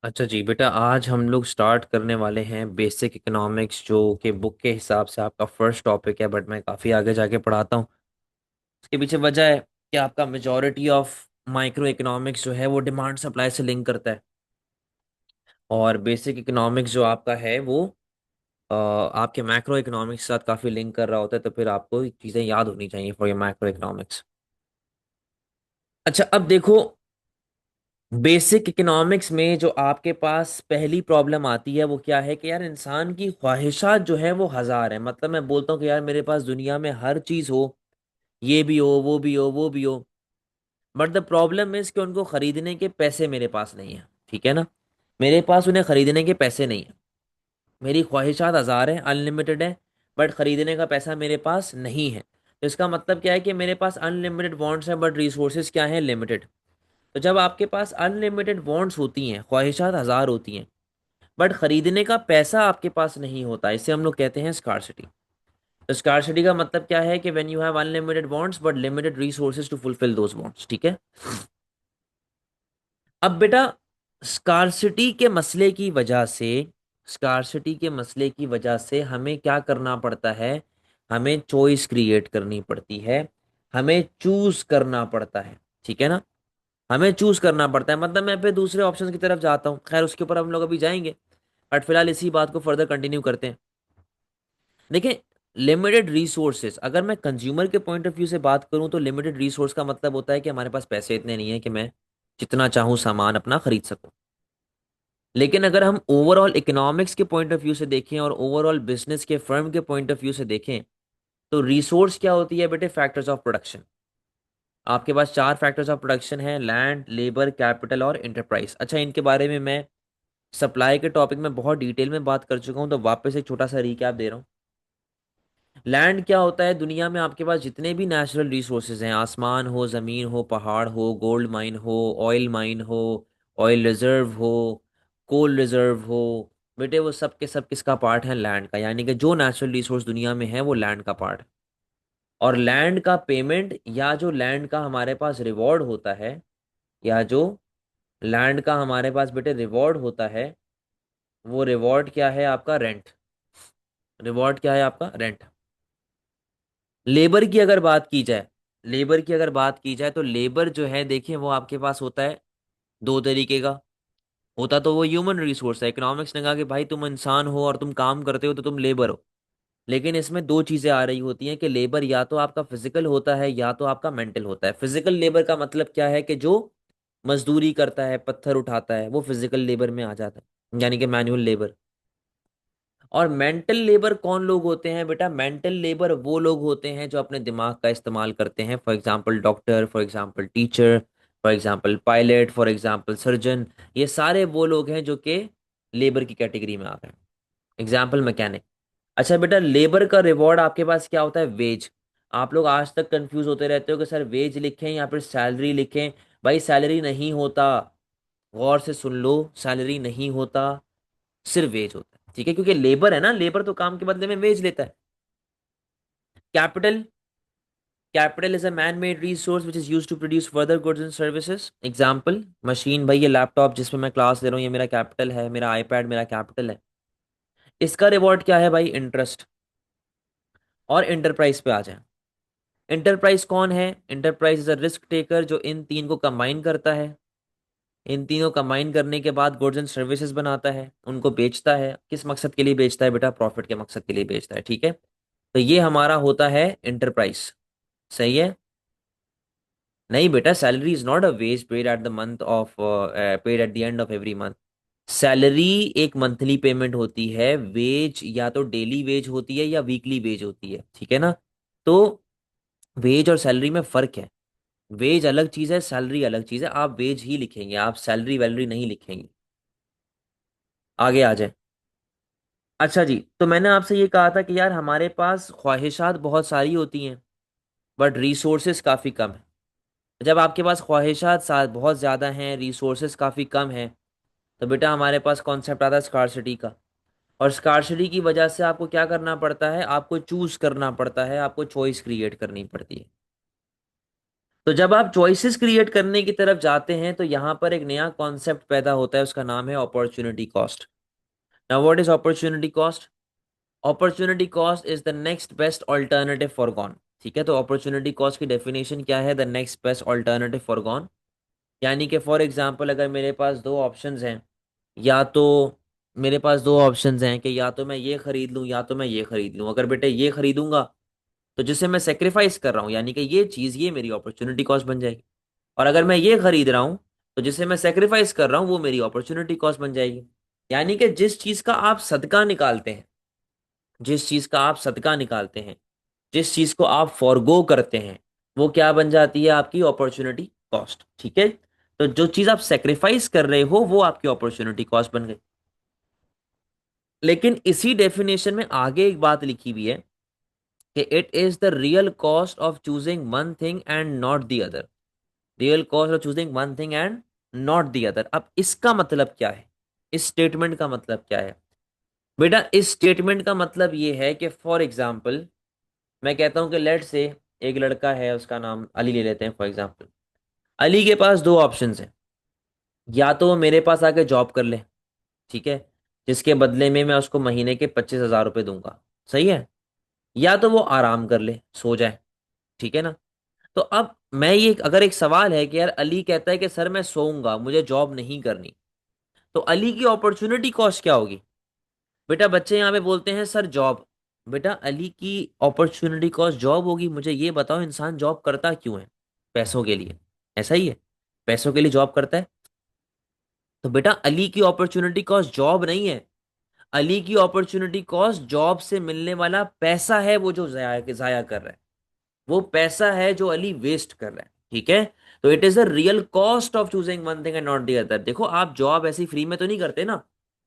अच्छा जी बेटा, आज हम लोग स्टार्ट करने वाले हैं बेसिक इकोनॉमिक्स, जो कि बुक के हिसाब से आपका फर्स्ट टॉपिक है, बट मैं काफ़ी आगे जाके पढ़ाता हूँ। इसके पीछे वजह है कि आपका मेजॉरिटी ऑफ माइक्रो इकोनॉमिक्स जो है वो डिमांड सप्लाई से लिंक करता है। और बेसिक इकोनॉमिक्स जो आपका है वो आपके मैक्रो इकोनॉमिक्स के साथ काफ़ी लिंक कर रहा होता है, तो फिर आपको चीज़ें याद होनी चाहिए फॉर योर मैक्रो इकोनॉमिक्स। अच्छा, अब देखो, बेसिक इकोनॉमिक्स में जो आपके पास पहली प्रॉब्लम आती है वो क्या है कि यार इंसान की ख्वाहिशात जो है वो हजार है। मतलब मैं बोलता हूँ कि यार मेरे पास दुनिया में हर चीज हो, ये भी हो, वो भी हो, वो भी हो, बट द प्रॉब्लम इज कि उनको खरीदने के पैसे मेरे पास नहीं है। ठीक है ना? मेरे पास उन्हें खरीदने के पैसे नहीं है। मेरी ख्वाहिशात हजार है, अनलिमिटेड है, बट खरीदने का पैसा मेरे पास नहीं है। तो इसका मतलब क्या है कि मेरे पास अनलिमिटेड वांट्स है बट रिसोर्सेज क्या है? लिमिटेड। तो जब आपके पास अनलिमिटेड वांट्स होती हैं, ख्वाहिशात हजार होती हैं, बट खरीदने का पैसा आपके पास नहीं होता, इसे हम लोग कहते हैं स्कार्सिटी। तो स्कार्सिटी का मतलब क्या है कि when you have unlimited wants but limited resources to fulfil those wants. ठीक है? अब बेटा, स्कार्सिटी के मसले की वजह से स्कार्सिटी के मसले की वजह से हमें क्या करना पड़ता है? हमें चॉइस क्रिएट करनी पड़ती है, हमें चूज करना पड़ता है। ठीक है ना? हमें चूज करना पड़ता है, मतलब मैं फिर दूसरे ऑप्शन की तरफ जाता हूँ। खैर, उसके ऊपर हम लोग अभी जाएंगे, बट फिलहाल इसी बात को फर्दर कंटिन्यू करते हैं। देखिए, लिमिटेड रिसोर्सेज, अगर मैं कंज्यूमर के पॉइंट ऑफ व्यू से बात करूं तो लिमिटेड रिसोर्स का मतलब होता है कि हमारे पास पैसे इतने नहीं है कि मैं जितना चाहूं सामान अपना खरीद सकूं। लेकिन अगर हम ओवरऑल इकोनॉमिक्स के पॉइंट ऑफ व्यू से देखें और ओवरऑल बिजनेस के फर्म के पॉइंट ऑफ व्यू से देखें, तो रिसोर्स क्या होती है बेटे? Factors of production. आपके पास चार फैक्टर्स ऑफ प्रोडक्शन है: लैंड, लेबर, कैपिटल और इंटरप्राइज। अच्छा, इनके बारे में मैं सप्लाई के टॉपिक में बहुत डिटेल में बात कर चुका हूं, तो वापस एक छोटा सा रिकैप दे रहा हूं। लैंड क्या होता है? दुनिया में आपके पास जितने भी नेचुरल रिसोर्सेज हैं, आसमान हो, जमीन हो, पहाड़ हो, गोल्ड माइन हो, ऑयल माइन हो, ऑयल रिजर्व हो, कोल रिजर्व हो, बेटे वो सब के सब किसका पार्ट है? लैंड का। यानी कि जो नेचुरल रिसोर्स दुनिया में है वो लैंड का पार्ट है। और लैंड का पेमेंट या जो लैंड का हमारे पास रिवॉर्ड होता है, या जो लैंड का हमारे पास बेटे रिवॉर्ड होता है, वो रिवॉर्ड क्या है? आपका रेंट। रिवॉर्ड क्या है? आपका रेंट। लेबर की अगर बात की जाए, लेबर की अगर बात की जाए तो लेबर जो है, देखिए, वो आपके पास होता है दो तरीके का। होता तो वो ह्यूमन रिसोर्स है। इकोनॉमिक्स ने कहा कि भाई तुम इंसान हो और तुम काम करते हो तो तुम लेबर हो। लेकिन इसमें दो चीजें आ रही होती हैं कि लेबर या तो आपका फिजिकल होता है या तो आपका मेंटल होता है। फिजिकल लेबर का मतलब क्या है? कि जो मजदूरी करता है, पत्थर उठाता है, वो फिजिकल लेबर में आ जाता है, यानी कि मैनुअल लेबर। और मेंटल लेबर कौन लोग होते हैं बेटा? मेंटल लेबर वो लोग होते हैं जो अपने दिमाग का इस्तेमाल करते हैं। For example doctor, for example teacher, for example pilot, for example surgeon. ये सारे वो लोग हैं जो कि लेबर की कैटेगरी में आ गए। Example mechanic. अच्छा बेटा, लेबर का रिवॉर्ड आपके पास क्या होता है? वेज। आप लोग आज तक कंफ्यूज होते रहते हो कि सर वेज लिखें या फिर सैलरी लिखें। भाई सैलरी नहीं होता, गौर से सुन लो, सैलरी नहीं होता, सिर्फ वेज होता है। ठीक है? क्योंकि लेबर है ना, लेबर तो काम के बदले में वेज लेता है। Capital. Capital is a man made resource which is use to produce further goods and services. Example machine, भाई ये लैपटॉप जिसमें मैं क्लास ले रहा हूँ ये मेरा कैपिटल है, मेरा आईपैड मेरा कैपिटल है। इसका रिवॉर्ड क्या है भाई? इंटरेस्ट। और इंटरप्राइज पे आ जाए। इंटरप्राइज कौन है? Enterprise is a risk taker जो इन तीन को कंबाइन करता है। इन तीनों कंबाइन करने के बाद गुड्स एंड सर्विसेज बनाता है, उनको बेचता है। किस मकसद के लिए बेचता है बेटा? प्रॉफिट के मकसद के लिए बेचता है। ठीक है? तो ये हमारा होता है इंटरप्राइज। सही है? नहीं बेटा, salary is not a wage paid at the month of, paid at the end of every month. Salary एक मंथली पेमेंट होती है। वेज या तो डेली वेज होती है या वीकली वेज होती है। ठीक है ना? तो वेज और सैलरी में फर्क है। वेज अलग चीज है, सैलरी अलग चीज है। आप वेज ही लिखेंगे, आप सैलरी वैलरी नहीं लिखेंगे। आगे आ जाए। अच्छा जी, तो मैंने आपसे ये कहा था कि यार हमारे पास ख्वाहिशात बहुत सारी होती हैं बट रिसोर्सेस काफ़ी कम है। जब आपके पास ख्वाहिशात बहुत ज़्यादा हैं, रिसोर्सेस काफ़ी कम हैं, तो बेटा हमारे पास कॉन्सेप्ट आता है स्कार्सिटी का। और स्कार्सिटी की वजह से आपको क्या करना पड़ता है? आपको चूज करना पड़ता है, आपको चॉइस क्रिएट करनी पड़ती है। तो जब आप चॉइसेस क्रिएट करने की तरफ जाते हैं तो यहां पर एक नया कॉन्सेप्ट पैदा होता है, उसका नाम है opportunity cost. Now what is opportunity cost? Opportunity cost is the next best alternative for gone. ठीक है, तो अपॉर्चुनिटी कॉस्ट की डेफिनेशन क्या है? The next best alternative for gone. यानी कि फॉर एग्जांपल अगर मेरे पास दो ऑप्शंस हैं, या तो मेरे पास दो ऑप्शंस हैं कि या तो मैं ये खरीद लूं या तो मैं ये खरीद लूं। अगर बेटे ये खरीदूंगा तो जिसे मैं सेक्रीफाइस कर रहा हूं, यानी कि ये चीज, ये मेरी अपॉर्चुनिटी कॉस्ट बन जाएगी। और अगर मैं ये खरीद रहा हूं तो जिसे मैं सेक्रीफाइस कर रहा हूं वो मेरी अपॉर्चुनिटी कॉस्ट बन जाएगी। यानी कि जिस चीज का आप सदका निकालते हैं, जिस चीज का आप सदका निकालते हैं, जिस चीज को आप फॉरगो करते हैं, वो क्या बन जाती है? आपकी अपॉर्चुनिटी कॉस्ट। ठीक है, तो जो चीज आप सेक्रीफाइस कर रहे हो वो आपकी अपॉर्चुनिटी कॉस्ट बन गई। लेकिन इसी डेफिनेशन में आगे एक बात लिखी हुई है कि it is the real cost of choosing one thing and not the other. Real cost of choosing one thing and not the other. अब इसका मतलब क्या है? इस स्टेटमेंट का मतलब क्या है? बेटा इस स्टेटमेंट का मतलब ये है कि फॉर एग्जाम्पल मैं कहता हूं कि लेट से एक लड़का है, उसका नाम अली ले लेते हैं फॉर एग्जाम्पल। अली के पास दो ऑप्शंस हैं, या तो वो मेरे पास आके जॉब कर ले, ठीक है, जिसके बदले में मैं उसको महीने के 25,000 रुपये दूंगा, सही है, या तो वो आराम कर ले, सो जाए। ठीक है ना? तो अब मैं ये अगर एक सवाल है कि यार अली कहता है कि सर मैं सोऊंगा, मुझे जॉब नहीं करनी, तो अली की अपॉर्चुनिटी कॉस्ट क्या होगी? बेटा बच्चे यहाँ पे बोलते हैं सर जॉब। बेटा अली की अपॉर्चुनिटी कॉस्ट जॉब होगी। मुझे ये बताओ इंसान जॉब करता क्यों है? पैसों के लिए, ऐसा ही है, पैसों के लिए जॉब करता है। तो बेटा अली की अपॉर्चुनिटी कॉस्ट जॉब नहीं है, अली की अपॉर्चुनिटी कॉस्ट जॉब से मिलने वाला पैसा है, वो जो जाया जाया कर रहा है, वो पैसा है जो अली वेस्ट कर रहा है। ठीक है, तो it is the real cost of choosing one thing and not the other. देखो आप जॉब ऐसी फ्री में तो नहीं करते ना,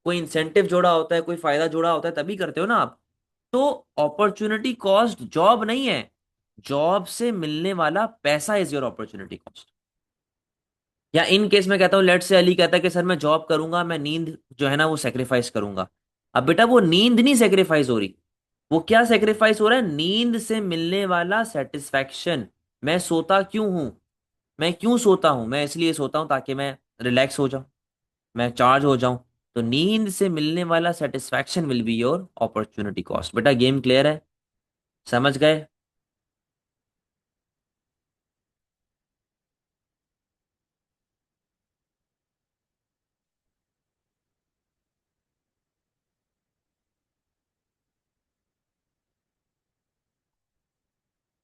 कोई इंसेंटिव जोड़ा होता है, कोई फायदा जोड़ा होता है, तभी करते हो ना आप। तो अपॉर्चुनिटी कॉस्ट जॉब नहीं है, जॉब से मिलने वाला पैसा इज योर अपॉर्चुनिटी कॉस्ट। या इन केस में कहता हूं, लेट से अली कहता है कि सर मैं जॉब करूंगा, मैं नींद जो है ना वो सेक्रीफाइस करूंगा। अब बेटा वो नींद नहीं सेक्रीफाइस हो रही, वो क्या सेक्रीफाइस हो रहा है? नींद से मिलने वाला सेटिस्फैक्शन। मैं सोता क्यों हूं? मैं क्यों सोता हूं? मैं इसलिए सोता हूं ताकि मैं रिलैक्स हो जाऊं, मैं चार्ज हो जाऊं। तो नींद से मिलने वाला satisfaction will be your opportunity cost. बेटा गेम क्लियर है? समझ गए?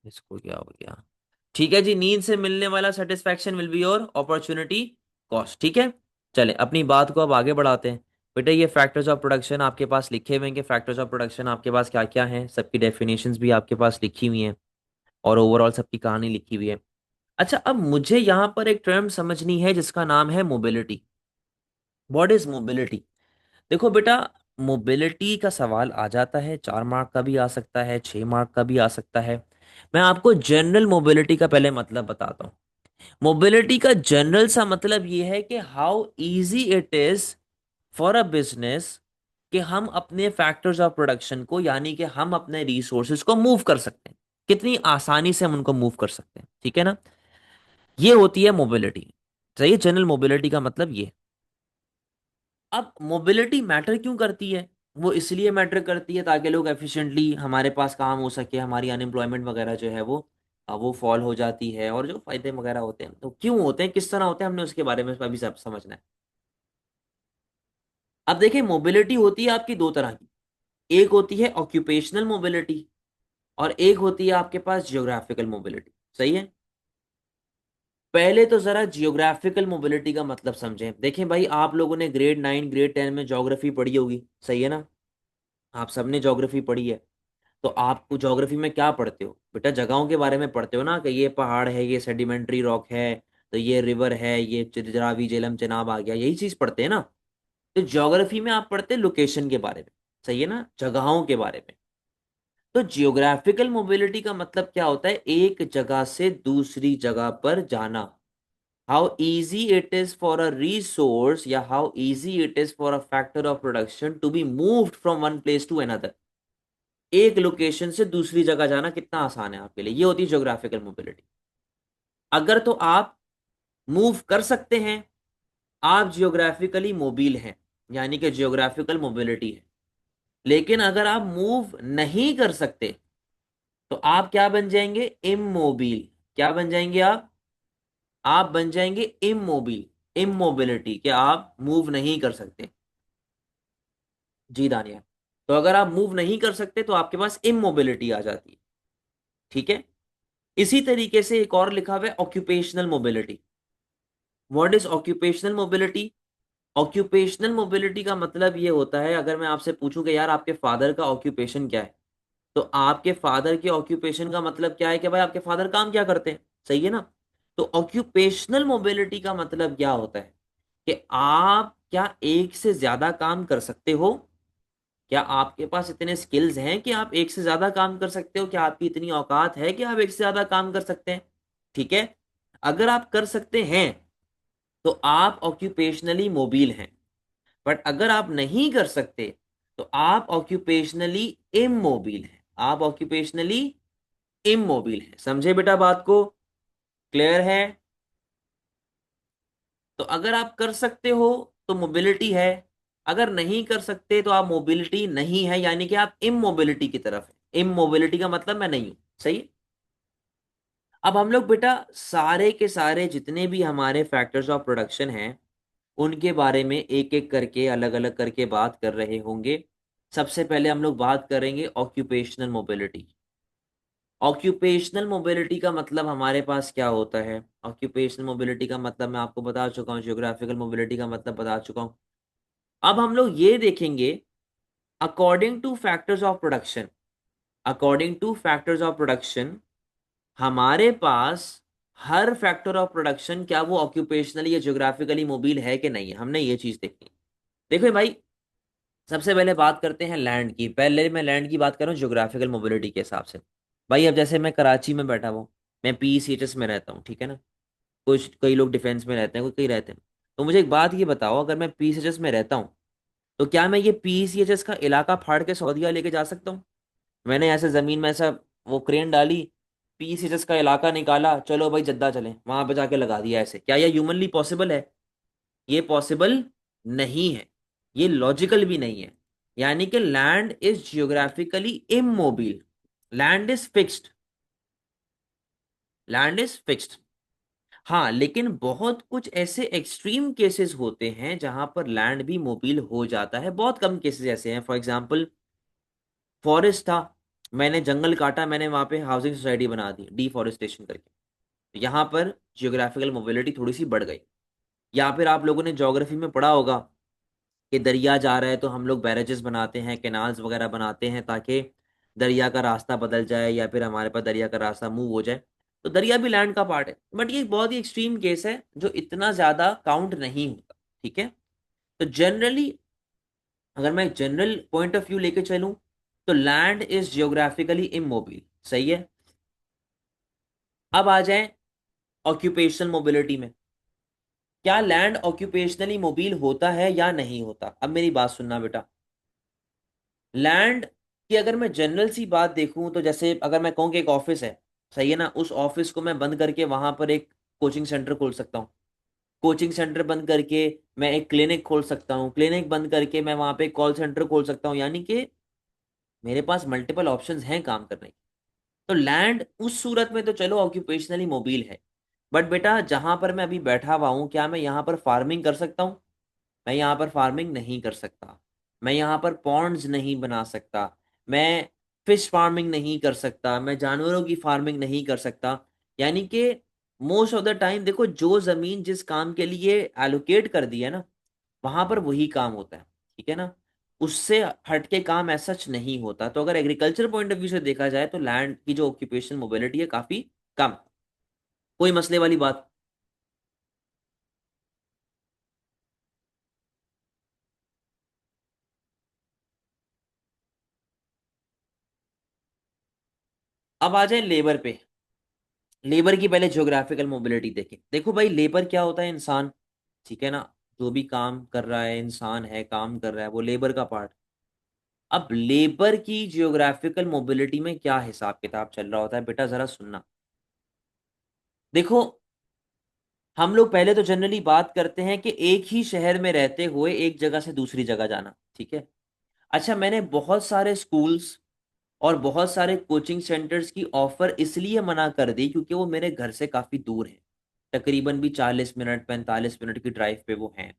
इसको क्या हो गया? ठीक है जी, नींद से मिलने वाला satisfaction will be your opportunity cost. ठीक है, चले अपनी बात को अब आगे बढ़ाते हैं। बेटा ये फैक्टर्स ऑफ प्रोडक्शन आपके पास लिखे हुए हैं कि फैक्टर्स ऑफ प्रोडक्शन आपके पास क्या क्या हैं, सबकी डेफिनेशंस भी आपके पास लिखी हुई हैं और ओवरऑल सबकी कहानी लिखी हुई है। अच्छा अब मुझे यहाँ पर एक टर्म समझनी है जिसका नाम है मोबिलिटी। What is mobility? देखो बेटा, मोबिलिटी का सवाल आ जाता है, 4 मार्क का भी आ सकता है, 6 मार्क का भी आ सकता है। मैं आपको जनरल मोबिलिटी का पहले मतलब बताता हूँ। मोबिलिटी का जनरल सा मतलब ये है कि how easy it is for a business कि हम अपने फैक्टर्स ऑफ प्रोडक्शन को, यानी कि हम अपने रिसोर्सेज को मूव कर सकते हैं, कितनी आसानी से हम उनको मूव कर सकते हैं। ठीक है ना? ये होती है मोबिलिटी। सही है, जनरल मोबिलिटी का मतलब ये। अब मोबिलिटी मैटर क्यों करती है? वो इसलिए मैटर करती है ताकि लोग एफिशिएंटली हमारे पास काम हो सके, हमारी अनएम्प्लॉयमेंट वगैरह जो है वो फॉल हो जाती है, और जो फायदे वगैरह होते हैं तो क्यों होते हैं, किस तरह होते हैं, हमने उसके बारे में अभी सब समझना है। अब देखिए मोबिलिटी होती है आपकी दो तरह की, एक होती है ऑक्यूपेशनल मोबिलिटी और एक होती है आपके पास जियोग्राफिकल मोबिलिटी। सही है, पहले तो जरा जियोग्राफिकल मोबिलिटी का मतलब समझें। देखें भाई, आप लोगों ने ग्रेड 9 ग्रेड 10 में ज्योग्राफी पढ़ी होगी, सही है ना? आप सबने ज्योग्राफी पढ़ी है। तो आपको ज्योग्राफी में क्या पढ़ते हो बेटा? जगहों के बारे में पढ़ते हो ना, कि ये पहाड़ है, ये सेडिमेंट्री रॉक है, तो ये रिवर है, ये चिरावी झेलम चेनाब आ गया, यही चीज पढ़ते हैं ना। तो ज्योग्राफी में आप पढ़ते हैं लोकेशन के बारे में, सही है ना, जगहों के बारे में। तो जियोग्राफिकल मोबिलिटी का मतलब क्या होता है? एक जगह से दूसरी जगह पर जाना। How easy it is for a resource या how easy it is for a factor of production to be moved from one place to another. एक लोकेशन से दूसरी जगह जाना कितना आसान है आपके लिए, ये होती है ज्योग्राफिकल मोबिलिटी। अगर तो आप मूव कर सकते हैं, आप जियोग्राफिकली मोबिल हैं, यानी कि जियोग्राफिकल मोबिलिटी है। लेकिन अगर आप मूव नहीं कर सकते तो आप क्या बन जाएंगे, इमोबिल। क्या बन जाएंगे आप बन जाएंगे इमोबिल। इमोबिलिटी, कि आप मूव नहीं कर सकते। जी दानिया, तो अगर आप मूव नहीं कर सकते तो आपके पास इमोबिलिटी आ जाती है। ठीक है। इसी तरीके से एक और लिखा हुआ है occupational mobility. What is occupational mobility? Occupational mobility का मतलब ये होता है, अगर मैं आपसे पूछूं कि यार आपके फादर का ऑक्यूपेशन क्या है, तो आपके फादर के ऑक्यूपेशन का मतलब क्या है कि भाई आपके फादर काम क्या करते हैं। सही है ना? तो ऑक्यूपेशनल मोबिलिटी का मतलब क्या होता है कि आप क्या एक से ज्यादा काम कर सकते हो। क्या आपके पास इतने स्किल्स हैं कि आप एक से ज्यादा काम कर सकते हो? क्या आपकी इतनी औकात है कि आप एक से ज्यादा काम कर सकते हैं? ठीक है। अगर आप कर सकते हैं तो आप ऑक्यूपेशनली मोबिल हैं। बट अगर आप नहीं कर सकते तो आप ऑक्यूपेशनली इमोबिल हैं। आप ऑक्यूपेशनली इमोबिल हैं। समझे बेटा बात को? क्लियर है? तो अगर आप कर सकते हो तो मोबिलिटी है, अगर नहीं कर सकते तो आप मोबिलिटी नहीं है, यानी कि आप इमोबिलिटी की तरफ है। इमोबिलिटी का मतलब मैं नहीं हूं। सही है? अब हम लोग बेटा सारे के सारे जितने भी हमारे फैक्टर्स ऑफ प्रोडक्शन हैं उनके बारे में एक एक करके अलग अलग करके बात कर रहे होंगे। सबसे पहले हम लोग बात करेंगे ऑक्यूपेशनल मोबिलिटी। ऑक्यूपेशनल मोबिलिटी का मतलब हमारे पास क्या होता है? ऑक्यूपेशनल मोबिलिटी का मतलब मैं आपको बता चुका हूँ, जियोग्राफिकल मोबिलिटी का मतलब बता चुका हूँ। अब हम लोग ये देखेंगे according two factors of production. According two factors of production हमारे पास हर फैक्टर ऑफ प्रोडक्शन क्या वो ऑक्यूपेशनली या जियोग्राफिकली मोबिल है कि नहीं है, हमने ये चीज देखी। देखो भाई, सबसे पहले बात करते हैं लैंड की। पहले मैं लैंड की बात कर रहा हूँ जियोग्राफिकल मोबिलिटी के हिसाब से। भाई अब जैसे मैं कराची में बैठा हूँ, मैं PCHS में रहता हूँ, ठीक है ना? कुछ कई लोग डिफेंस में रहते हैं, कोई कई रहते हैं। तो मुझे एक बात ये बताओ, अगर मैं PCHS में रहता हूँ तो क्या मैं ये PCHS का इलाका फाड़ के सऊदीया लेके जा सकता हूँ? मैंने ऐसे जमीन में ऐसा वो क्रेन डाली, PCHS का इलाका निकाला, चलो भाई जद्दा चलें, वहां पे जाके लगा दिया, ऐसे क्या ये ह्यूमनली पॉसिबल है? ये पॉसिबल नहीं है। ये लॉजिकल भी नहीं है। यानी कि land is geographically immobile. Land is fixed. Land is fixed. हाँ, लेकिन बहुत कुछ ऐसे एक्सट्रीम केसेस होते हैं जहां पर लैंड भी मोबिल हो जाता है। बहुत कम केसेस ऐसे हैं। फॉर एग्जांपल, फॉरेस्ट था, मैंने जंगल काटा, मैंने वहां पे हाउसिंग सोसाइटी बना दी डिफॉरेस्टेशन करके। यहाँ पर जियोग्राफिकल मोबिलिटी थोड़ी सी बढ़ गई। या फिर आप लोगों ने ज्योग्राफी में पढ़ा होगा कि दरिया जा रहा है तो हम लोग बैरेजेस बनाते हैं, कैनाल्स वगैरह बनाते हैं ताकि दरिया का रास्ता बदल जाए या फिर हमारे पास दरिया का रास्ता मूव हो जाए। तो दरिया भी लैंड का पार्ट है, बट ये बहुत ही एक्सट्रीम केस है जो इतना ज्यादा काउंट नहीं होता। ठीक है। तो जनरली, अगर मैं जनरल पॉइंट ऑफ व्यू लेके चलूं तो लैंड इज जियोग्राफिकली इमोबिल। सही है। अब आ जाएं ऑक्यूपेशनल मोबिलिटी में। क्या लैंड ऑक्यूपेशनली मोबिल होता है या नहीं होता? अब मेरी बात सुनना बेटा। लैंड की अगर मैं जनरल सी बात देखूं तो जैसे अगर मैं कहूं कि एक ऑफिस है, सही है ना, उस ऑफिस को मैं बंद करके वहां पर एक कोचिंग सेंटर खोल सकता हूँ। कोचिंग सेंटर बंद करके मैं एक क्लिनिक खोल सकता हूँ। क्लिनिक बंद करके मैं वहां पे एक कॉल सेंटर खोल सकता हूँ। यानी कि मेरे पास मल्टीपल ऑप्शंस हैं काम करने के। तो लैंड उस सूरत में तो चलो ऑक्यूपेशनली मोबिल है। बट बेटा जहां पर मैं अभी बैठा हुआ हूँ, क्या मैं यहाँ पर फार्मिंग कर सकता हूँ? मैं यहाँ पर फार्मिंग नहीं कर सकता। मैं यहाँ पर पॉन्ड्स नहीं बना सकता। मैं फिश फार्मिंग नहीं कर सकता। मैं जानवरों की फार्मिंग नहीं कर सकता। यानी कि मोस्ट ऑफ द टाइम देखो, जो जमीन जिस काम के लिए एलोकेट कर दी है ना, वहां पर वही काम होता है। ठीक है ना? उससे हटके काम ऐसा सच नहीं होता। तो अगर एग्रीकल्चर पॉइंट ऑफ व्यू से देखा जाए तो लैंड की जो ऑक्यूपेशन मोबिलिटी है काफी कम। कोई मसले वाली बात? अब आ जाए लेबर पे। लेबर की पहले ज्योग्राफिकल मोबिलिटी देखें। देखो भाई, लेबर क्या होता है? इंसान। ठीक है ना? जो भी काम कर रहा है, इंसान है, काम कर रहा है, वो लेबर का पार्ट। अब लेबर की जियोग्राफिकल मोबिलिटी में क्या हिसाब किताब चल रहा होता है बेटा, जरा सुनना। देखो, हम लोग पहले तो जनरली बात करते हैं कि एक ही शहर में रहते हुए एक जगह से दूसरी जगह जाना, ठीक है। अच्छा, मैंने बहुत सारे स्कूल्स और बहुत सारे कोचिंग सेंटर्स की ऑफर इसलिए मना कर दी क्योंकि वो मेरे घर से काफी दूर है, तकरीबन भी 40 मिनट 45 मिनट की ड्राइव पे वो हैं।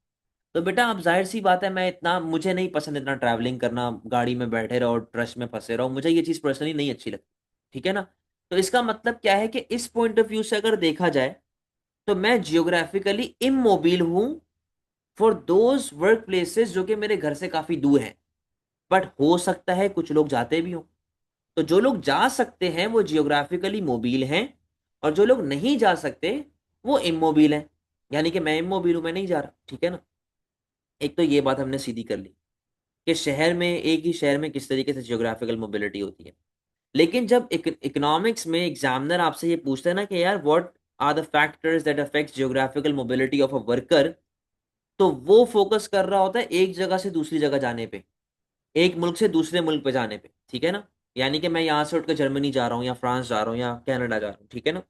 तो बेटा अब जाहिर सी बात है, मैं इतना, मुझे नहीं पसंद इतना ट्रैवलिंग करना, गाड़ी में बैठे रहो, ट्रश में फंसे रहो, मुझे ये चीज़ पर्सनली नहीं अच्छी लगती, ठीक है ना। तो इसका मतलब क्या है कि इस पॉइंट ऑफ व्यू से अगर देखा जाए तो मैं जियोग्राफिकली इमोबिल हूं फॉर दोज वर्क प्लेसेस जो कि मेरे घर से काफी दूर हैं। बट हो सकता है कुछ लोग जाते भी हों, तो जो लोग जा सकते हैं वो जियोग्राफिकली मोबिल हैं, और जो लोग नहीं जा सकते वो इमोबिल हैं। यानी कि मैं इमोबिल हूं, मैं नहीं जा रहा, ठीक है ना। एक तो ये बात हमने सीधी कर ली कि शहर में, एक ही शहर में किस तरीके से जियोग्राफिकल मोबिलिटी होती है। लेकिन जब इकोनॉमिक्स में एग्जामिनर आपसे ये पूछता है ना कि यार what are the factors that affect geographical mobility of a worker, तो वो फोकस कर रहा होता है एक जगह से दूसरी जगह जाने पे, एक मुल्क से दूसरे मुल्क पे जाने पे, ठीक है ना। यानी कि मैं यहाँ से उठकर जर्मनी जा रहा हूँ या फ्रांस जा रहा हूँ या कनाडा जा रहा हूँ, ठीक है ना।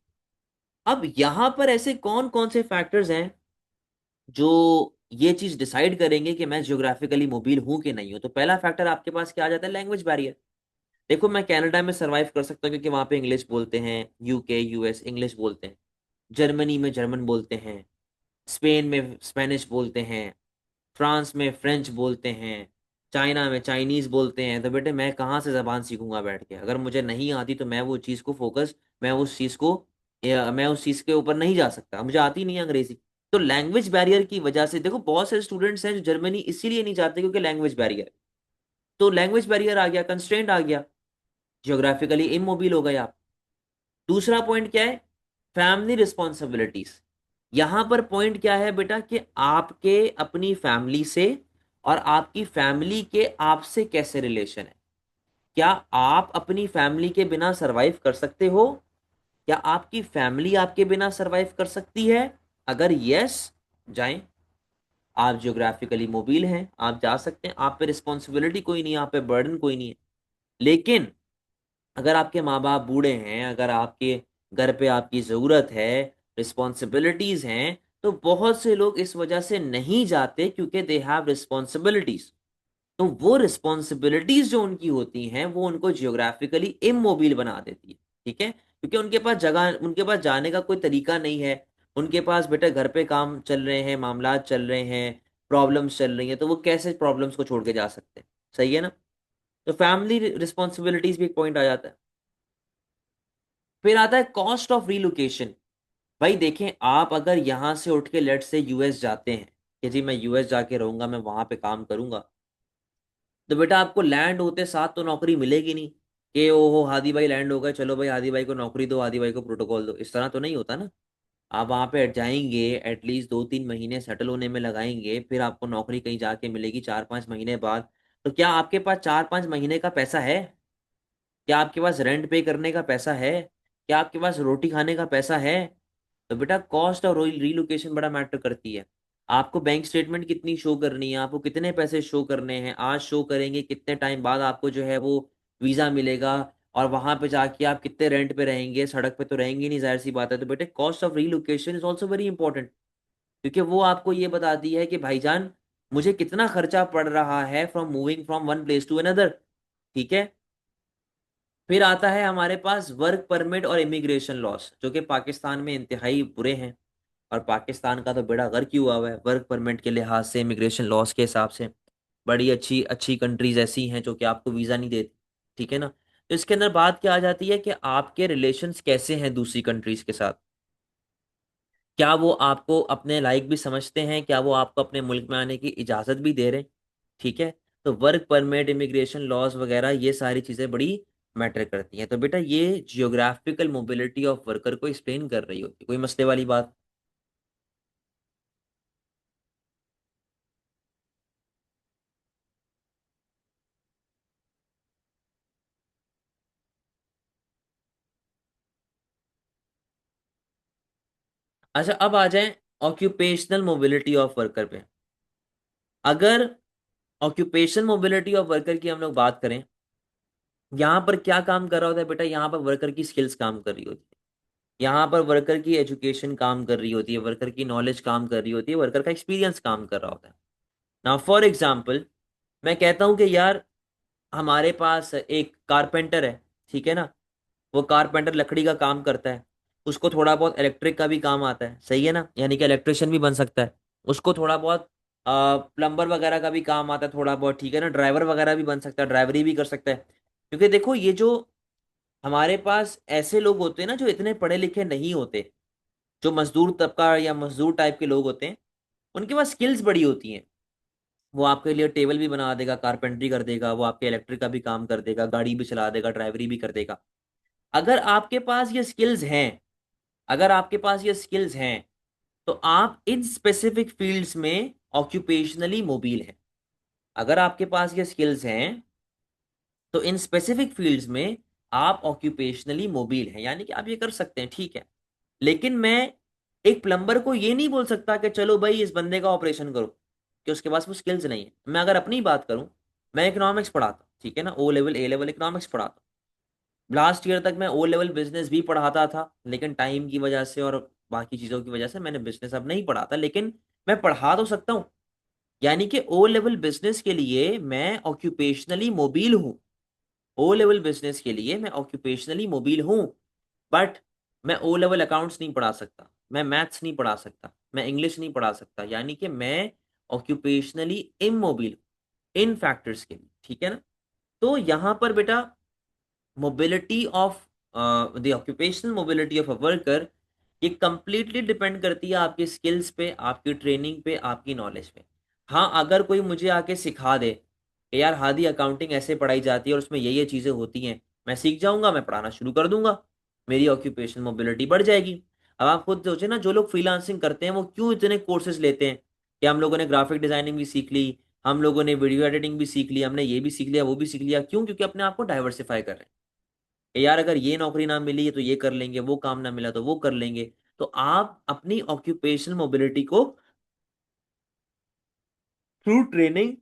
अब यहाँ पर ऐसे कौन कौन से फैक्टर्स हैं जो ये चीज डिसाइड करेंगे कि मैं जियोग्राफिकली मोबिल हूं कि नहीं हूं। तो पहला फैक्टर आपके पास क्या आ जाता है, लैंग्वेज बैरियर। देखो मैं कनाडा में सरवाइव कर सकता हूँ क्योंकि वहां पे इंग्लिश बोलते हैं, यूके यूएस इंग्लिश बोलते हैं, जर्मनी में जर्मन बोलते हैं, स्पेन में स्पेनिश बोलते हैं, फ्रांस में फ्रेंच बोलते हैं, चाइना में चाइनीज बोलते हैं। तो बेटे मैं कहाँ से जबान सीखूंगा बैठ के, अगर मुझे नहीं आती तो मैं वो चीज़ को फोकस, मैं उस चीज़ को, मैं उस चीज़ के ऊपर नहीं जा सकता, मुझे आती नहीं है अंग्रेजी। तो लैंग्वेज बैरियर की वजह से देखो बहुत सारे स्टूडेंट्स हैं जो जर्मनी इसीलिए नहीं जाते क्योंकि लैंग्वेज बैरियर। तो लैंग्वेज बैरियर आ गया, कंस्ट्रेंट आ गया, जियोग्राफिकली इमोबिल हो गए आप। दूसरा पॉइंट क्या है, फैमिली रिस्पॉन्सिबिलिटीज। यहां पर पॉइंट क्या है बेटा कि आपके अपनी फैमिली से और आपकी फैमिली के आपसे कैसे रिलेशन है। क्या आप अपनी फैमिली के बिना सरवाइव कर सकते हो, क्या आपकी फैमिली आपके बिना सरवाइव कर सकती है। अगर यस, जाएं, आप जियोग्राफिकली मोबिल हैं, आप जा सकते हैं, आप पे रिस्पॉन्सिबिलिटी कोई नहीं है, आप पे बर्डन कोई नहीं है। लेकिन अगर आपके माँ बाप बूढ़े हैं, अगर आपके घर पे आपकी ज़रूरत है, रिस्पॉन्सिबिलिटीज़ हैं, तो बहुत से लोग इस वजह से नहीं जाते क्योंकि दे हैव रिस्पॉन्सिबिलिटीज़। तो वो रिस्पॉन्सिबिलिटीज़ जो उनकी होती हैं वो उनको जियोग्राफिकली इमोबिल बना देती है, ठीक है। क्योंकि उनके पास जगह, उनके पास जाने का कोई तरीका नहीं है। उनके पास बेटा घर पे काम चल रहे हैं, मामलात चल रहे हैं, प्रॉब्लम्स चल रही हैं, तो वो कैसे प्रॉब्लम्स को छोड़ के जा सकते हैं। सही है ना। तो फैमिली रिस्पॉन्सिबिलिटीज भी एक पॉइंट आ जाता है। फिर आता है कॉस्ट ऑफ रिलोकेशन। भाई देखें, आप अगर यहां से उठ के लेट से यूएस जाते हैं कि जी मैं यूएस जाके रहूंगा, मैं वहां पे काम करूंगा, तो बेटा आपको लैंड होते साथ तो नौकरी मिलेगी नहीं कि ओहो हादी भाई लैंड हो गए, चलो भाई हादी भाई को नौकरी दो, हादी भाई को प्रोटोकॉल दो, इस तरह तो नहीं होता ना। आप वहां पे जाएंगे, एटलीस्ट 2-3 महीने सेटल होने में लगाएंगे, फिर आपको नौकरी कहीं जाके मिलेगी 4-5 महीने बाद। तो क्या आपके पास 4-5 महीने का पैसा है, क्या आपके पास रेंट पे करने का पैसा है, क्या आपके पास रोटी खाने का पैसा है। तो बेटा कॉस्ट और रीलोकेशन बड़ा मैटर करती है। आपको बैंक स्टेटमेंट कितनी शो करनी है, आपको कितने पैसे शो करने हैं, आज शो करेंगे, कितने टाइम बाद आपको जो है वो वीजा मिलेगा, और वहां पे जाके आप कितने रेंट पे रहेंगे, सड़क पे तो रहेंगे नहीं, जाहिर सी बात है। तो बेटे cost of relocation is also very important, क्योंकि वो आपको ये बताती है कि भाईजान मुझे कितना खर्चा पड़ रहा है from moving from one place to another, ठीक है। फिर आता है हमारे पास वर्क परमिट और इमिग्रेशन लॉस, जो कि पाकिस्तान में इंतहाई बुरे हैं। और पाकिस्तान का तो बेड़ा गर्क ही हुआ हुआ है वर्क परमिट के लिहाज से, इमिग्रेशन लॉस के हिसाब से। बड़ी अच्छी अच्छी कंट्रीज ऐसी हैं जो कि आपको वीज़ा नहीं देती, ठीक है ना। तो इसके अंदर बात क्या आ जाती है कि आपके रिलेशंस कैसे हैं दूसरी कंट्रीज के साथ, क्या वो आपको अपने लायक भी समझते हैं, क्या वो आपको अपने मुल्क में आने की इजाज़त भी दे रहे हैं, ठीक है। तो वर्क परमिट, इमिग्रेशन लॉज वगैरह ये सारी चीज़ें बड़ी मैटर करती हैं। तो बेटा ये जियोग्राफिकल मोबिलिटी ऑफ वर्कर को एक्सप्लेन कर रही होती है, कोई मसले वाली बात। अच्छा अब आ जाए ऑक्यूपेशनल मोबिलिटी ऑफ वर्कर पे। अगर ऑक्यूपेशन मोबिलिटी ऑफ वर्कर की हम लोग बात करें, यहाँ पर क्या काम कर रहा होता है बेटा, यहाँ पर वर्कर की स्किल्स काम कर रही होती है। यहाँ पर वर्कर की एजुकेशन काम कर रही होती है, वर्कर की नॉलेज काम कर रही होती है, वर्कर का एक्सपीरियंस काम कर रहा होता है। नाउ फॉर एग्जाम्पल, मैं कहता हूँ कि यार हमारे पास एक कारपेंटर है, ठीक है ना, वो कारपेंटर लकड़ी का काम करता है, उसको थोड़ा बहुत इलेक्ट्रिक का भी काम आता है, सही है ना, यानी कि इलेक्ट्रिशियन भी बन सकता है। उसको थोड़ा बहुत प्लम्बर वगैरह का भी काम आता है थोड़ा बहुत, ठीक है ना, ड्राइवर वगैरह भी बन सकता है, ड्राइवरी भी कर सकता है। क्योंकि देखो ये जो हमारे पास ऐसे लोग होते हैं ना जो इतने पढ़े लिखे नहीं होते, जो मजदूर तबका या मजदूर टाइप के लोग होते हैं, उनके पास स्किल्स बड़ी होती हैं। वो आपके लिए टेबल भी बना देगा, कारपेंटरी कर देगा, वो आपके इलेक्ट्रिक का भी काम कर देगा, गाड़ी भी चला देगा, ड्राइवरी भी कर देगा। अगर आपके पास ये स्किल्स हैं, अगर आपके पास ये स्किल्स हैं, तो आप इन स्पेसिफिक फील्ड्स में ऑक्यूपेशनली मोबाइल हैं। अगर आपके पास ये स्किल्स हैं तो इन स्पेसिफिक फील्ड्स में आप ऑक्यूपेशनली मोबाइल हैं, यानी कि आप ये कर सकते हैं, ठीक है। लेकिन मैं एक प्लम्बर को ये नहीं बोल सकता कि चलो भाई इस बंदे का ऑपरेशन करो, कि उसके पास वो स्किल्स नहीं है। मैं अगर अपनी बात करूं, मैं इकोनॉमिक्स पढ़ाता, ठीक है ना, O level A level economics पढ़ाता। लास्ट ईयर तक मैं ओ लेवल बिजनेस भी पढ़ाता था, लेकिन टाइम की वजह से और बाकी चीज़ों की वजह से मैंने बिजनेस अब नहीं पढ़ाता, लेकिन मैं पढ़ा तो सकता हूँ। यानी कि ओ लेवल बिजनेस के लिए मैं ऑक्यूपेशनली मोबाइल हूँ। ओ लेवल बिजनेस के लिए मैं ऑक्यूपेशनली मोबाइल हूँ। बट मैं ओ लेवल अकाउंट्स नहीं पढ़ा सकता, मैं मैथ्स नहीं पढ़ा सकता, मैं इंग्लिश नहीं पढ़ा सकता, यानी कि मैं ऑक्यूपेशनली इमोबाइल इन फैक्टर्स के लिए, ठीक है ना। तो यहाँ पर बेटा mobility of the occupational mobility of a worker, ये कंप्लीटली डिपेंड करती है आपकी स्किल्स पे, आपकी ट्रेनिंग पे, आपकी नॉलेज पे। हाँ, अगर कोई मुझे आके सिखा दे कि यार हादी अकाउंटिंग ऐसे पढ़ाई जाती है और उसमें ये चीज़ें होती हैं, मैं सीख जाऊंगा, मैं पढ़ाना शुरू कर दूंगा, मेरी ऑक्यूपेशनल मोबिलिटी बढ़ जाएगी। अब आप खुद सोचे ना, जो लोग फ्रीलांसिंग करते हैं वो क्यों इतने कोर्सेज लेते हैं, कि हम लोगों ने ग्राफिक डिजाइनिंग भी सीख ली, हम लोगों ने वीडियो एडिटिंग भी सीख ली, हमने ये भी सीख लिया, वो भी सीख लिया, क्यों? क्योंकि अपने आप को डाइवर्सिफाई कर रहे हैं कि यार अगर ये नौकरी ना मिली तो ये कर लेंगे, वो काम ना मिला तो वो कर लेंगे। तो आप अपनी ऑक्यूपेशनल मोबिलिटी को through training,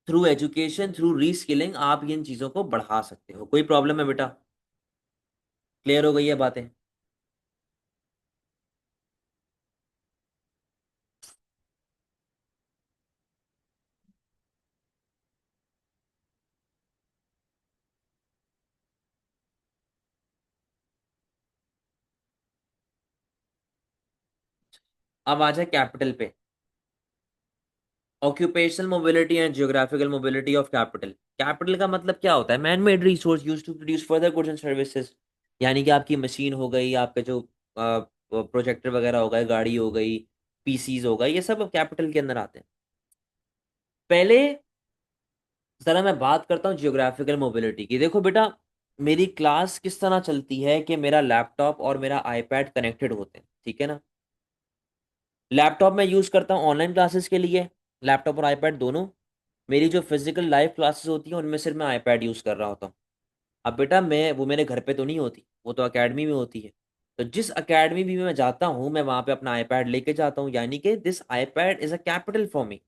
through education, through reskilling आप इन चीजों को बढ़ा सकते हो। कोई प्रॉब्लम है बेटा? क्लियर हो गई है बातें? अब आ जाए कैपिटल पे। Occupational mobility and geographical mobility of capital. Capital का मतलब क्या होता है? Man made resource used to produce further goods and services. यानी कि आपकी मशीन हो गई, आपके जो प्रोजेक्टर वगैरह हो गए, गाड़ी हो गई, पीसीज हो गए, ये सब कैपिटल के अंदर आते हैं। पहले जरा मैं बात करता हूँ जियोग्राफिकल मोबिलिटी की। देखो बेटा, मेरी क्लास किस तरह चलती है कि मेरा लैपटॉप और मेरा आईपैड कनेक्टेड होते हैं, ठीक है ना। लैपटॉप मैं यूज़ करता हूँ ऑनलाइन क्लासेस के लिए, लैपटॉप और आईपैड दोनों। मेरी जो फिजिकल लाइव क्लासेस होती हैं उनमें सिर्फ मैं आईपैड यूज़ कर रहा होता हूँ। अब बेटा मैं वो मेरे घर पे तो नहीं होती, वो तो अकेडमी में होती है। तो जिस अकेडमी भी मैं जाता हूँ मैं वहाँ पे अपना आईपैड लेके जाता हूँ, यानी कि this iPad is a capital for me.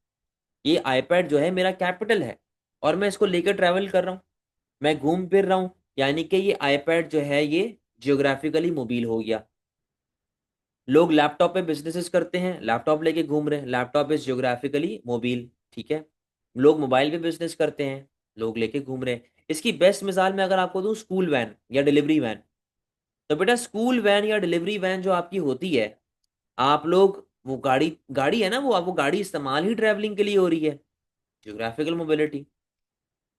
ये आईपैड जो है मेरा कैपिटल है, और मैं इसको लेकर ट्रैवल कर रहा हूँ, मैं घूम फिर रहा हूँ, यानी कि ये आईपैड जो है ये जियोग्राफिकली मोबाइल हो गया। लोग लैपटॉप पे बिजनेसेस करते हैं, लैपटॉप लेके घूम रहे हैं, लैपटॉप इज जियोग्राफिकली मोबाइल, ठीक है। लोग मोबाइल पे बिजनेस करते हैं, लोग लेके घूम रहे हैं। इसकी बेस्ट मिसाल मैं अगर आपको दूं, स्कूल वैन या डिलीवरी वैन। तो बेटा स्कूल वैन या डिलीवरी वैन जो आपकी होती है, आप लोग वो गाड़ी गाड़ी है ना, वो आप वो गाड़ी इस्तेमाल ही ट्रैवलिंग के लिए हो रही है, जियोग्राफिकल मोबिलिटी।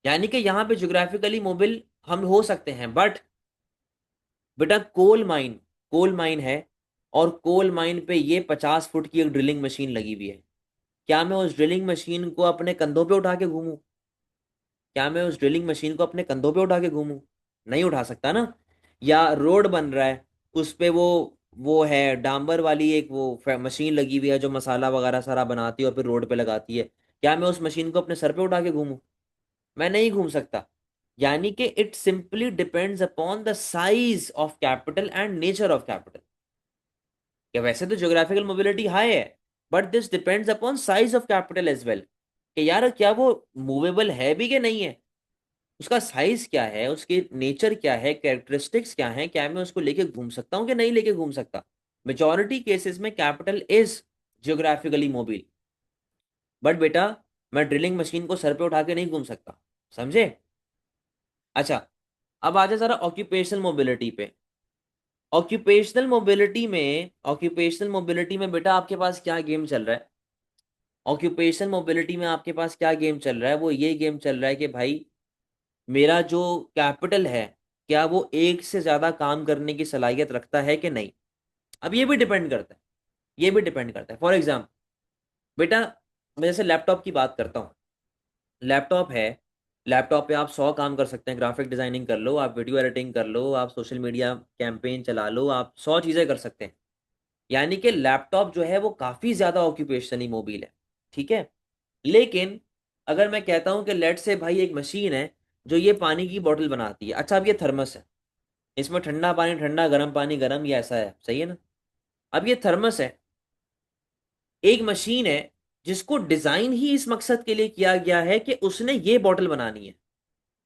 यानी कि यहाँ पे जियोग्राफिकली मोबिल हम हो सकते हैं। बट बेटा कोल माइन है, और कोल माइन पे ये 50 फुट की एक ड्रिलिंग मशीन लगी हुई है। क्या मैं उस ड्रिलिंग मशीन को अपने कंधों पे उठा के घूमूं? क्या मैं उस ड्रिलिंग मशीन को अपने कंधों पे उठा के घूमूं? नहीं उठा सकता ना। या रोड बन रहा है, उस पे वो है डांबर वाली एक वो मशीन लगी हुई है जो मसाला वगैरह सारा बनाती है और फिर रोड पे लगाती है। क्या मैं उस मशीन को अपने सर पे उठा के घूमूं? मैं नहीं घूम सकता। यानी कि it simply depends upon the size of capital and nature of capital. कि वैसे तो ज्योग्राफिकल मोबिलिटी हाई है, but this depends upon size of capital as well, कि यार क्या वो मूवेबल है भी कि नहीं है। उसका साइज क्या है, उसके नेचर क्या है, कैरेक्टरिस्टिक्स क्या है, क्या मैं उसको लेके घूम सकता हूँ कि नहीं लेके घूम सकता। मेजॉरिटी केसेस में capital is geographically mobile, but बेटा मैं ड्रिलिंग मशीन को सर पे उठा के नहीं घूम सकता, समझे। अच्छा, अब आ जाए जरा ऑक्यूपेशनल मोबिलिटी पे। ऑक्यूपेशनल मोबिलिटी में बेटा आपके पास क्या गेम चल रहा है। ऑक्यूपेशनल मोबिलिटी में आपके पास क्या गेम चल रहा है, वो ये गेम चल रहा है कि भाई मेरा जो कैपिटल है, क्या वो एक से ज्यादा काम करने की सलाहियत रखता है कि नहीं। अब ये भी डिपेंड करता है, ये भी डिपेंड करता है। फॉर एग्जाम्पल बेटा, मैं जैसे लैपटॉप की बात करता हूँ। लैपटॉप है, लैपटॉप पे आप 100 काम कर सकते हैं। ग्राफिक डिजाइनिंग कर लो, आप वीडियो एडिटिंग कर लो, आप सोशल मीडिया कैंपेन चला लो, आप 100 चीजें कर सकते हैं। यानी कि लैपटॉप जो है वो काफी ज्यादा ऑक्यूपेशनली मोबाइल है, ठीक है। लेकिन अगर मैं कहता हूं कि लेट से भाई एक मशीन है जो ये पानी की बोतल बनाती है। अच्छा, अब ये थर्मस है, इसमें ठंडा पानी ठंडा, गर्म पानी गर्म, ये ऐसा है, सही है ना। अब ये थर्मस है, एक मशीन है जिसको डिजाइन ही इस मकसद के लिए किया गया है कि उसने ये बोतल बनानी है,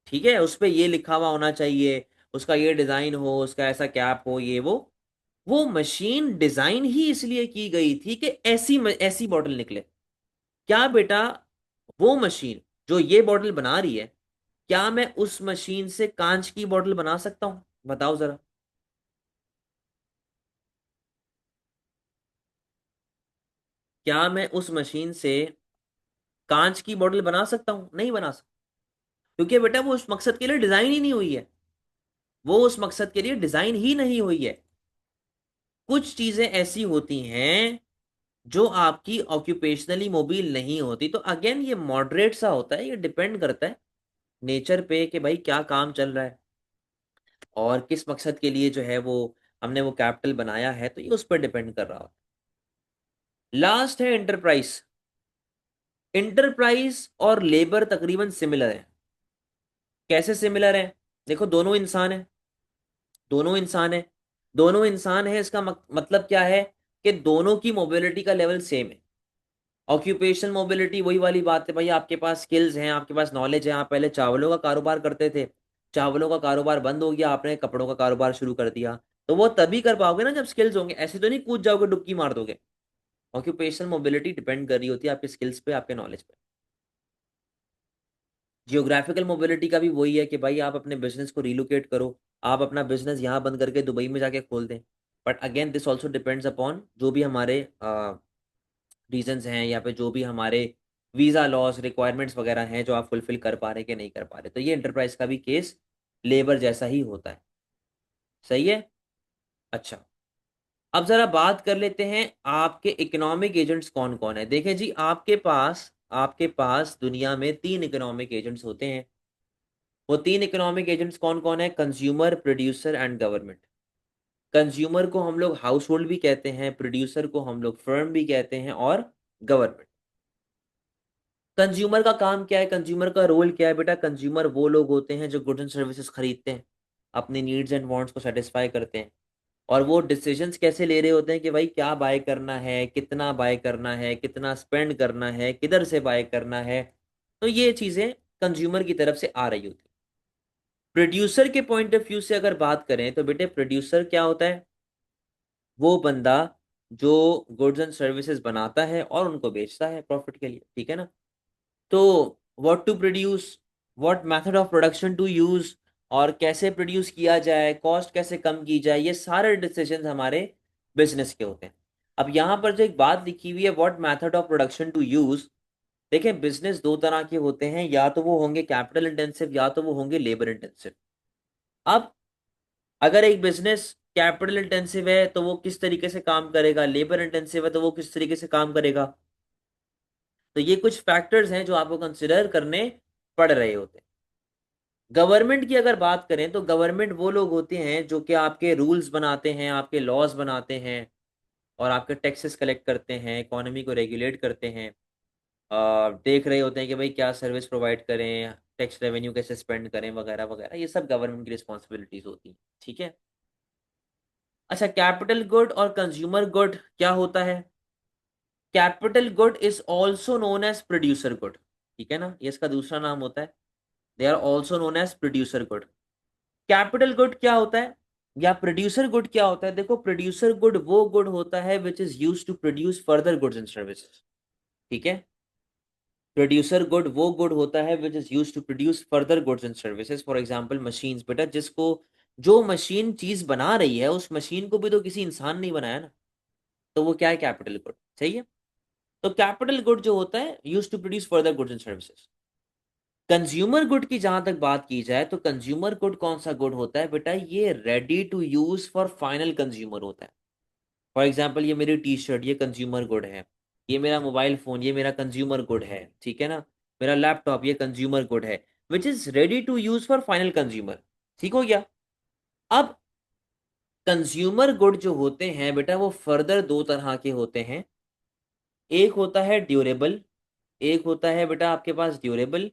ठीक है। उस पे ये लिखा हुआ होना चाहिए, उसका ये डिजाइन हो, उसका ऐसा कैप हो, ये वो मशीन डिजाइन ही इसलिए की गई थी कि ऐसी ऐसी बोतल निकले। क्या बेटा वो मशीन जो ये बोतल बना रही है, क्या मैं उस मशीन से कांच की बोतल बना सकता हूं, बताओ जरा। क्या मैं उस मशीन से कांच की बोतल बना सकता हूं, नहीं बना सकता। क्योंकि बेटा वो उस मकसद के लिए डिजाइन ही नहीं हुई है, वो उस मकसद के लिए डिजाइन ही नहीं हुई है। कुछ चीजें ऐसी होती हैं जो आपकी ऑक्यूपेशनली मोबाइल नहीं होती। तो अगेन ये मॉडरेट सा होता है, ये डिपेंड करता है नेचर पे कि भाई क्या काम चल रहा है और किस मकसद के लिए जो है वो हमने वो कैपिटल बनाया है, तो ये उस पर डिपेंड कर रहा होता है। लास्ट है एंटरप्राइज। एंटरप्राइज और लेबर तकरीबन सिमिलर है। कैसे सिमिलर है, देखो दोनों इंसान है, दोनों इंसान है, दोनों इंसान है, इसका मतलब क्या है कि दोनों की मोबिलिटी का लेवल सेम है। ऑक्यूपेशन मोबिलिटी वही वाली बात है भाई, आपके पास स्किल्स हैं, आपके पास नॉलेज है। आप पहले चावलों का कारोबार करते थे, चावलों का कारोबार बंद हो गया, आपने कपड़ों का कारोबार शुरू कर दिया। तो वो तभी कर पाओगे ना जब स्किल्स होंगे, ऐसे तो नहीं कूद जाओगे डुबकी मार दोगे। ऑक्यूपेशनल मोबिलिटी डिपेंड कर रही होती है आपके स्किल्स पे, आपके नॉलेज पे। जियोग्राफिकल मोबिलिटी का भी वही है कि भाई आप अपने बिजनेस को रिलोकेट करो, आप अपना बिजनेस यहाँ बंद करके दुबई में जाके खोल दें। But again this also depends upon जो भी हमारे रीजंस हैं, या फिर जो भी हमारे वीज़ा लॉस रिक्वायरमेंट्स वगैरह हैं जो आप फुलफिल कर पा रहे कि नहीं कर पा रहे। तो ये एंटरप्राइज का भी केस लेबर जैसा ही होता है, सही है। अच्छा, अब जरा बात कर लेते हैं आपके इकोनॉमिक एजेंट्स कौन कौन है। देखें जी, आपके पास दुनिया में 3 इकोनॉमिक एजेंट्स होते हैं। वो 3 इकोनॉमिक एजेंट्स कौन कौन है, consumer, producer and government. Consumer को हम लोग हाउस होल्ड भी कहते हैं, प्रोड्यूसर को हम लोग फर्म भी कहते हैं, और गवर्नमेंट। कंज्यूमर का काम क्या है, कंज्यूमर का रोल क्या है बेटा। कंज्यूमर वो लोग होते हैं जो गुड्स एंड सर्विसेज खरीदते हैं, अपने नीड्स एंड वांट्स को सेटिस्फाई करते हैं। और वो डिसीजंस कैसे ले रहे होते हैं कि भाई क्या बाय करना है, कितना बाय करना है, कितना स्पेंड करना है, किधर से बाय करना है। तो ये चीजें कंज्यूमर की तरफ से आ रही होती। प्रोड्यूसर के पॉइंट ऑफ व्यू से अगर बात करें तो बेटे प्रोड्यूसर क्या होता है, वो बंदा जो गुड्स एंड सर्विसेज बनाता है और उनको बेचता है प्रॉफिट के लिए, ठीक है ना। तो what to produce, what method of production to use, और कैसे प्रोड्यूस किया जाए, कॉस्ट कैसे कम की जाए, ये सारे डिसीजंस हमारे बिजनेस के होते हैं। अब यहाँ पर जो एक बात लिखी हुई है what method of production to use, देखें बिजनेस दो तरह के होते हैं, या तो वो होंगे कैपिटल इंटेंसिव या तो वो होंगे लेबर इंटेंसिव। अब अगर एक बिजनेस कैपिटल इंटेंसिव है तो वो किस तरीके से काम करेगा, लेबर इंटेंसिव है तो वो किस तरीके से काम करेगा। तो ये कुछ फैक्टर्स हैं जो आपको कंसिडर करने पड़ रहे होते हैं। गवर्नमेंट की अगर बात करें तो गवर्नमेंट वो लोग होते हैं जो कि आपके रूल्स बनाते हैं, आपके लॉज बनाते हैं, और आपके टैक्सेस कलेक्ट करते हैं, इकोनॉमी को रेगुलेट करते हैं। देख रहे होते हैं कि भाई क्या सर्विस प्रोवाइड करें, टैक्स रेवेन्यू कैसे स्पेंड करें, वगैरह वगैरह। ये सब गवर्नमेंट की रिस्पॉन्सिबिलिटीज होती हैं, ठीक है। अच्छा, कैपिटल गुड और कंज्यूमर गुड क्या होता है। Capital good is also known as producer good, ठीक है ना, ये इसका दूसरा नाम होता है। They are also known as producer good. Capital good क्या होता है या प्रोड्यूसर गुड क्या होता है? देखो, प्रोड्यूसर गुड वो गुड होता है which is use to produce further goods and services. ठीक है, प्रोड्यूसर गुड वो गुड होता है which is use to produce further goods and services. For example machines, बेटा जिसको जो मशीन चीज बना रही है उस मशीन को भी तो किसी इंसान ने ही बनाया ना, तो वो क्या है? Capital good. सही है। तो कैपिटल गुड जो होता है use to produce further goods and services. Consumer good की जहां तक बात की जाए तो कंज्यूमर गुड कौन सा गुड होता है बेटा? ये ready to use for final consumer होता है। फॉर एग्जाम्पल ये मेरी टी शर्ट, ये कंज्यूमर गुड है। ये मेरा मोबाइल फोन, ये मेरा कंज्यूमर गुड है। ठीक है ना? मेरा लैपटॉप, ये कंज्यूमर गुड है which is ready to use for final consumer. ठीक हो गया? अब कंज्यूमर गुड जो होते हैं बेटा वो फर्दर दो तरह के होते हैं। एक होता है ड्यूरेबल, एक होता है बेटा आपके पास ड्यूरेबल,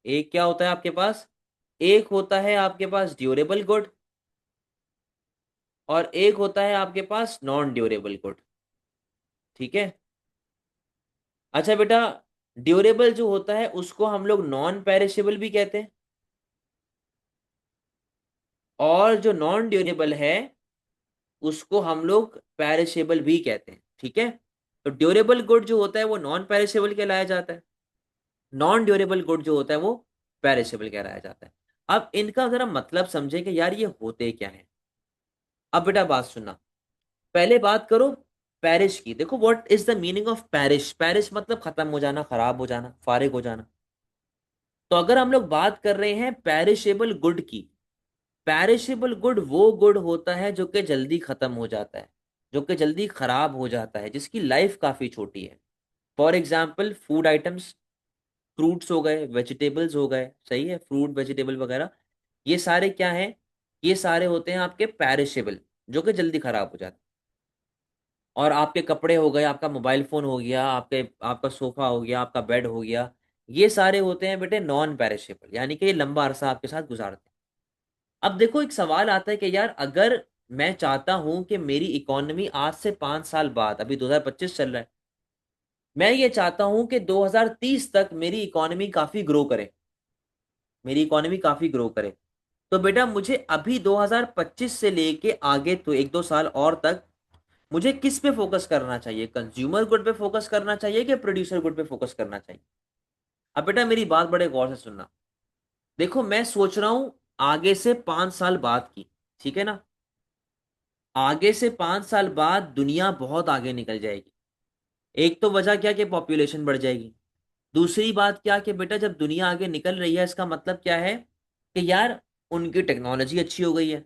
एक क्या होता है आपके पास? एक होता है आपके पास ड्यूरेबल गुड और एक होता है आपके पास नॉन ड्यूरेबल गुड। ठीक है? अच्छा बेटा, ड्यूरेबल जो होता है उसको हम लोग नॉन पेरिशेबल भी कहते हैं, और जो नॉन ड्यूरेबल है उसको हम लोग पेरिशेबल भी कहते हैं। ठीक है? तो ड्यूरेबल गुड जो होता है वो नॉन पेरिशेबल कहलाया जाता है, नॉन ड्यूरेबल गुड जो होता है वो पेरिशेबल कहलाया जाता है। अब इनका जरा मतलब समझे कि यार ये होते क्या है। अब बेटा बात सुनना, पहले बात करो पेरिश की। देखो, what is the meaning of perish? Perish मतलब खत्म हो जाना, खराब हो जाना, फारिग हो जाना। तो अगर हम लोग बात कर रहे हैं पेरिशेबल गुड की, पेरिशेबल गुड वो गुड होता है जो कि जल्दी खत्म हो जाता है, जो कि जल्दी खराब हो जाता है, जिसकी लाइफ काफी छोटी है। For example food items, fruits हो गए, वेजिटेबल्स हो गए। सही है? फ्रूट वेजिटेबल वगैरह ये सारे क्या हैं? ये सारे होते हैं आपके पेरिशेबल, जो कि जल्दी खराब हो जाते हैं। और आपके कपड़े हो गए, आपका मोबाइल फोन हो गया, आपके आपका सोफा हो गया, आपका बेड हो गया, ये सारे होते हैं बेटे नॉन पेरिशेबल, यानी कि ये लंबा अरसा आपके साथ गुजारते हैं। अब देखो एक सवाल आता है कि यार अगर मैं चाहता हूं कि मेरी इकोनॉमी आज से 5 साल बाद, अभी 2025 चल रहा है, मैं ये चाहता हूं कि 2030 तक मेरी इकोनॉमी काफी ग्रो करे, मेरी इकोनॉमी काफी ग्रो करे, तो बेटा मुझे अभी 2025 से लेके आगे तो एक दो साल और तक मुझे किस पे फोकस करना चाहिए? कंज्यूमर गुड पे फोकस करना चाहिए कि प्रोड्यूसर गुड पे फोकस करना चाहिए? अब बेटा मेरी बात बड़े गौर से सुनना। देखो मैं सोच रहा हूं आगे से 5 साल बाद की। ठीक है ना? आगे से 5 साल बाद दुनिया बहुत आगे निकल जाएगी। एक तो वजह क्या कि पॉपुलेशन बढ़ जाएगी। दूसरी बात क्या कि बेटा जब दुनिया आगे निकल रही है इसका मतलब क्या है कि यार उनकी टेक्नोलॉजी अच्छी हो गई है,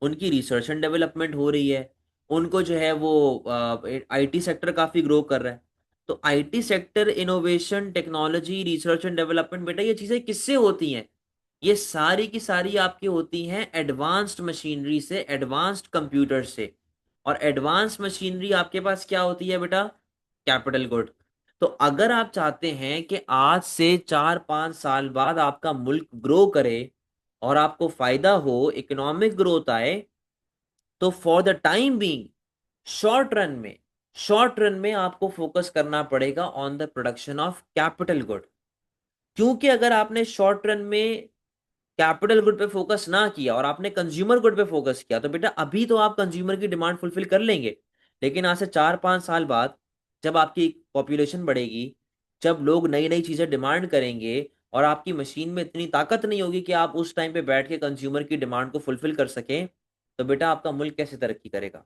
उनकी रिसर्च एंड डेवलपमेंट हो रही है, उनको जो है वो आईटी सेक्टर काफी ग्रो कर रहा है। तो IT sector, innovation, technology, research and development, बेटा ये चीजें किससे होती हैं? ये सारी की सारी आपकी होती हैं एडवांस्ड मशीनरी से, एडवांस्ड कंप्यूटर से। और एडवांस मशीनरी आपके पास क्या होती है बेटा? Capital good. तो अगर आप चाहते हैं कि आज से 4-5 साल बाद आपका मुल्क ग्रो करे और आपको फायदा हो, इकोनॉमिक ग्रोथ आए, तो for the time being, short run में, शॉर्ट रन में आपको फोकस करना पड़ेगा on the production of capital good. क्योंकि अगर आपने शॉर्ट रन में कैपिटल गुड पे फोकस ना किया और आपने कंज्यूमर गुड पे फोकस किया, तो बेटा अभी तो आप कंज्यूमर की डिमांड फुलफिल कर लेंगे, लेकिन आज से 4-5 साल बाद जब आपकी पॉपुलेशन बढ़ेगी, जब लोग नई नई चीजें डिमांड करेंगे और आपकी मशीन में इतनी ताकत नहीं होगी कि आप उस टाइम पे बैठ के कंज्यूमर की डिमांड को फुलफिल कर सकें, तो बेटा आपका मुल्क कैसे तरक्की करेगा?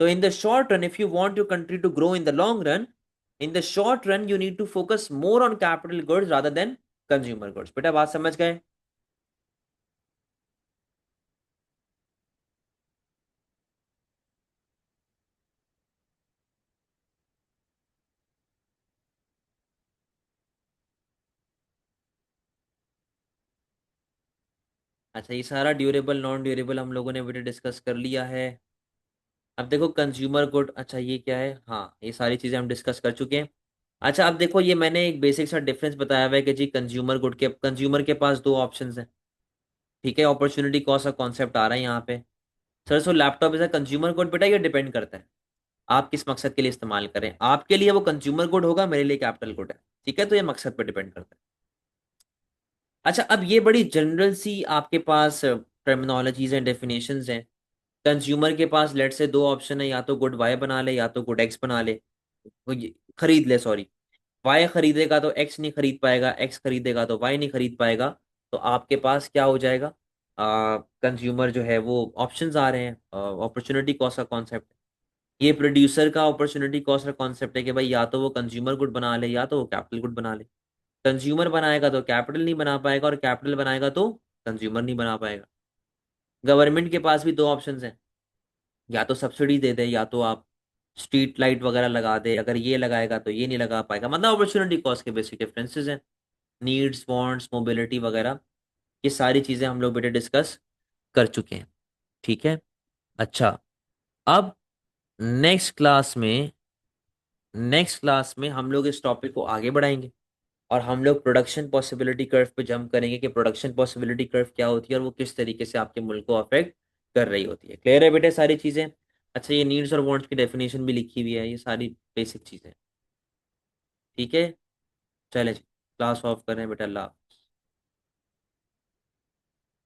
तो in the short run, if you want your country to grow in the long run, in the short run you need to focus more on capital goods rather than consumer goods. बेटा बात समझ गए? अच्छा, ये सारा durable non durable हम लोगों ने बेटा डिस्कस कर लिया है। अब देखो कंज्यूमर गुड, अच्छा ये क्या है? हाँ, ये सारी चीजें हम डिस्कस कर चुके हैं। अच्छा अब देखो, ये मैंने एक बेसिक सा डिफरेंस बताया हुआ है कि जी कंज्यूमर गुड के, कंज्यूमर के पास दो ऑप्शंस हैं। ठीक है? अपॉर्चुनिटी कॉस्ट का कॉन्सेप्ट आ रहा है यहाँ पे। Sir so laptop is a consumer good, बेटा ये डिपेंड करता है आप किस मकसद के लिए इस्तेमाल करें। आपके लिए वो कंज्यूमर गुड होगा, मेरे लिए कैपिटल गुड है। ठीक है? तो ये मकसद पे डिपेंड करता है। अच्छा, अब ये बड़ी जनरल सी आपके पास टर्मिनोलॉजीज एंड डेफिनेशंस हैं। कंज्यूमर के पास लेट से दो ऑप्शन है, या तो गुड वाई बना ले या तो गुड एक्स बना ले, खरीद ले सॉरी। वाई खरीदेगा तो एक्स नहीं खरीद पाएगा, एक्स खरीदेगा तो वाई नहीं खरीद पाएगा। तो आपके पास क्या हो जाएगा, कंज्यूमर जो है वो ऑप्शंस आ रहे हैं, अपॉर्चुनिटी कॉस्ट का कॉन्सेप्ट। ये प्रोड्यूसर का अपॉर्चुनिटी कॉस्ट का कॉन्सेप्ट है कि भाई या तो वो कंज्यूमर गुड बना ले या तो वो कैपिटल गुड बना ले। कंज्यूमर बनाएगा तो कैपिटल नहीं बना पाएगा, और कैपिटल बनाएगा तो कंज्यूमर नहीं बना पाएगा। गवर्नमेंट के पास भी दो ऑप्शंस हैं, या तो सब्सिडी दे दे या तो आप स्ट्रीट लाइट वगैरह लगा दे, अगर ये लगाएगा तो ये नहीं लगा पाएगा। मतलब अपॉर्चुनिटी कॉस्ट के बेसिक डिफरेंसेस हैं, नीड्स वांट्स मोबिलिटी वगैरह, ये सारी चीजें हम लोग बेटे डिस्कस कर चुके हैं। ठीक है। अच्छा, अब नेक्स्ट क्लास में नेक्स्ट क्लास में हम लोग इस टॉपिक को आगे बढ़ाएंगे, और हम लोग प्रोडक्शन पॉसिबिलिटी कर्व पे जंप करेंगे कि प्रोडक्शन पॉसिबिलिटी कर्व क्या होती है और वो किस तरीके से आपके मुल्क को अफेक्ट कर रही होती है। क्लियर है बेटे सारी चीजें? अच्छा, ये नीड्स और वांट्स की डेफिनेशन भी लिखी हुई है, ये सारी बेसिक चीजें। ठीक है, चले क्लास ऑफ करें बेटा, अल्लाह हाफ़िज़।